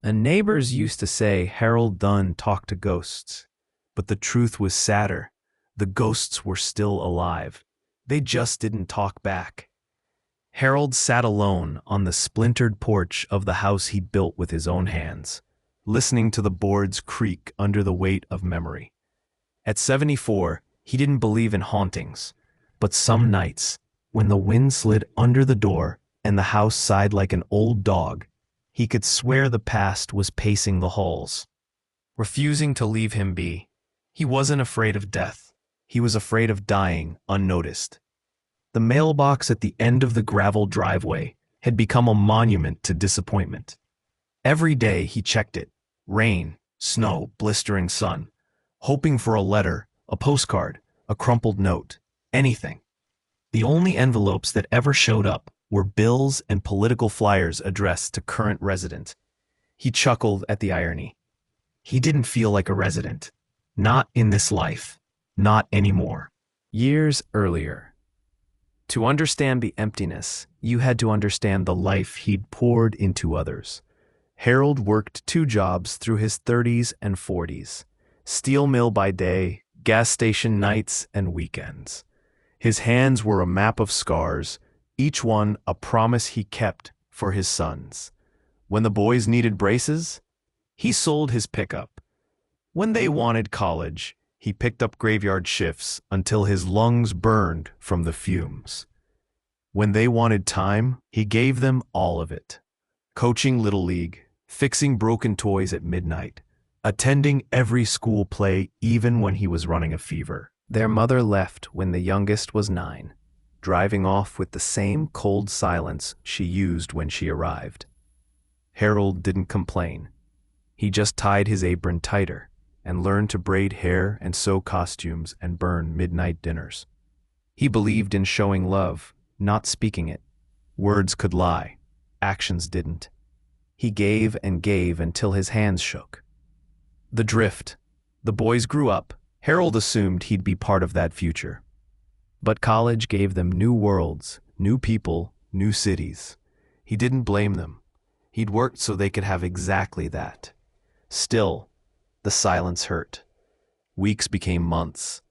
And neighbors used to say Harold Dunn talked to ghosts. But the truth was sadder. The ghosts were still alive. They just didn't talk back. Harold sat alone on the splintered porch of the house he'd built with his own hands, listening to the boards creak under the weight of memory. At 74, he didn't believe in hauntings, but some nights, when the wind slid under the door and the house sighed like an old dog, he could swear the past was pacing the halls, refusing to leave him be. He wasn't afraid of death. He was afraid of dying unnoticed. The mailbox at the end of the gravel driveway had become a monument to disappointment. Every day he checked it, rain, snow, blistering sun, hoping for a letter, a postcard, a crumpled note, anything. The only envelopes that ever showed up were bills and political flyers addressed to current residents. He chuckled at the irony. He didn't feel like a resident. Not in this life. Not anymore. Years earlier. To understand the emptiness, you had to understand the life he'd poured into others. Harold worked 2 jobs through his 30s and 40s. Steel mill by day, gas station nights and weekends. His hands were a map of scars, each one a promise he kept for his sons. When the boys needed braces, he sold his pickup. When they wanted college, he picked up graveyard shifts until his lungs burned from the fumes. When they wanted time, he gave them all of it. Coaching Little League, fixing broken toys at midnight, attending every school play even when he was running a fever. Their mother left when the youngest was 9, driving off with the same cold silence she used when she arrived. Harold didn't complain. He just tied his apron tighter and learned to braid hair and sew costumes and burn midnight dinners. He believed in showing love, not speaking it. Words could lie, actions didn't. He gave and gave until his hands shook. The drift. The boys grew up. Harold assumed he'd be part of that future. But college gave them new worlds, new people, new cities. He didn't blame them. He'd worked so they could have exactly that. Still, the silence hurt. Weeks became months.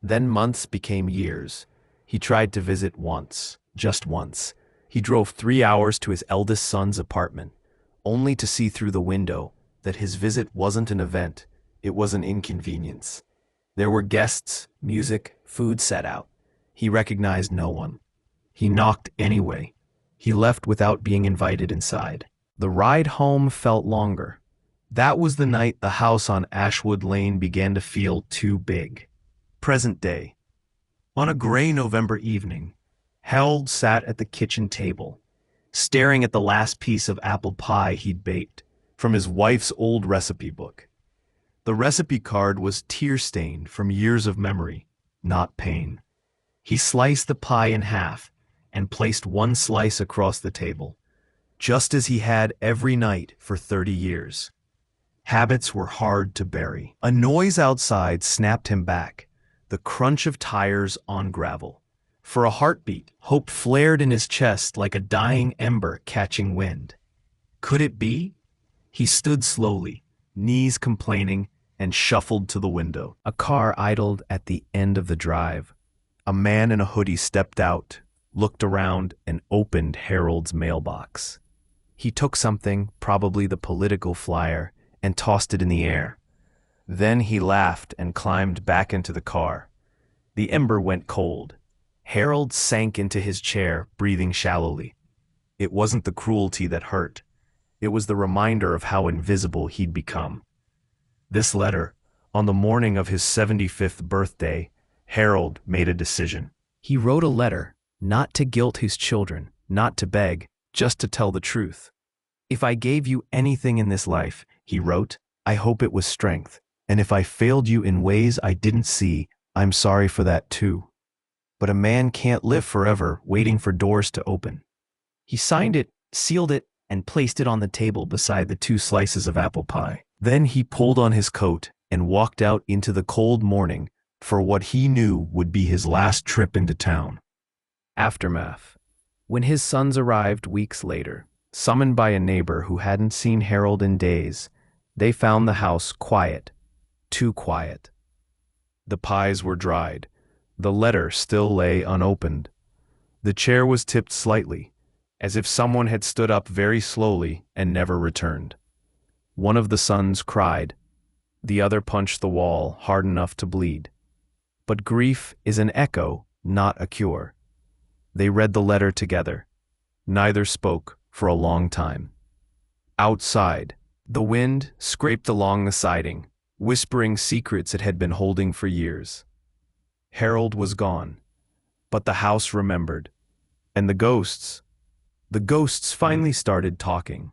Then months became years. He tried to visit once, just once. He drove 3 hours to his eldest son's apartment, only to see through the window that his visit wasn't an event, it was an inconvenience. There were guests, music, food set out. He recognized no one. He knocked anyway. He left without being invited inside. The ride home felt longer. That was the night the house on Ashwood Lane began to feel too big. Present day. On a gray November evening, Harold sat at the kitchen table, staring at the last piece of apple pie he'd baked from his wife's old recipe book. The recipe card was tear-stained from years of memory, not pain. He sliced the pie in half and placed one slice across the table, just as he had every night for 30 years. Habits were hard to bury. A noise outside snapped him back, the crunch of tires on gravel. For a heartbeat, hope flared in his chest like a dying ember catching wind. Could it be? He stood slowly, knees complaining, and shuffled to the window. A car idled at the end of the drive. A man in a hoodie stepped out, looked around, and opened Harold's mailbox. He took something, probably the political flyer, and tossed it in the air. Then he laughed and climbed back into the car. The ember went cold. Harold sank into his chair, breathing shallowly. It wasn't the cruelty that hurt. It was the reminder of how invisible he'd become. This letter, on the morning of his 75th birthday, Harold made a decision. He wrote a letter, not to guilt his children, not to beg, just to tell the truth. If I gave you anything in this life, he wrote, I hope it was strength, and if I failed you in ways I didn't see, I'm sorry for that too. But a man can't live forever waiting for doors to open. He signed it, sealed it, and placed it on the table beside the 2 slices of apple pie. Then he pulled on his coat and walked out into the cold morning for what he knew would be his last trip into town. Aftermath. When his sons arrived weeks later, Summoned by a neighbor who hadn't seen Harold in days, they found the house quiet, too quiet. The pies were dried. The letter still lay unopened. The chair was tipped slightly, as if someone had stood up very slowly and never returned. One of the sons cried. The other punched the wall hard enough to bleed. But grief is an echo, not a cure. They read the letter together. Neither spoke for a long time. Outside, the wind scraped along the siding, whispering secrets it had been holding for years. Harold was gone, but the house remembered. And the ghosts finally started talking.